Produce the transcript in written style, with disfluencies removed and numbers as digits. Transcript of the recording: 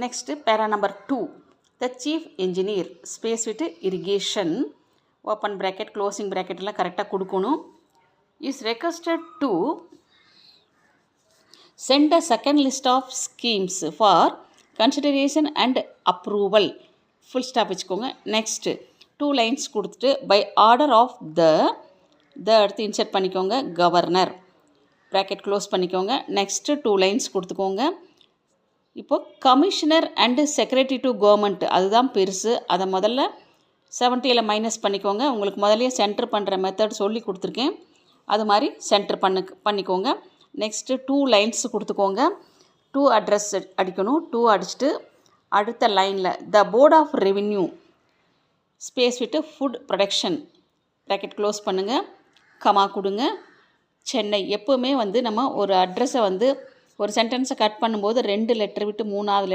Next, para number 2. The chief engineer, space with irrigation, open bracket, closing bracket எல்லாம் கரெக்டாக கொடுக்கணும். Is requested to send a second list of schemes for consideration and approval. Full stop வச்சுக்கோங்க. Next, 2 lines கொடுத்துட்டு by order of the அடுத்து insert பண்ணிக்கோங்க governor bracket close பண்ணிக்கோங்க. Next 2 lines கொடுத்துக்கோங்க. இப்போது commissioner and secretary to government அதுதான் பெருசு. அதை முதல்ல 70ல் மைனஸ் பண்ணிக்கோங்க. உங்களுக்கு முதல்லையே சென்டர் பண்ணுற மெத்தட் சொல்லி கொடுத்துருக்கேன். அது மாதிரி சென்டர் பண்ணிக்கோங்க. நெக்ஸ்ட்டு 2 lines கொடுத்துக்கோங்க. 2 அட்ரஸ் அடிக்கணும். 2 அடிச்சுட்டு அடுத்த லைனில் த போர்ட் ஆஃப் ரெவின்யூ ஸ்பேஸ் விட்டு ஃபுட் ப்ரொடக்ஷன் bracket க்ளோஸ் பண்ணுங்கள். கமா கொடுங்க. சென்னை எப்போவுமே நம்ம ஒரு அட்ரஸை ஒரு சென்டென்ஸை கட் பண்ணும்போது 2 லெட்டர் விட்டு 3வது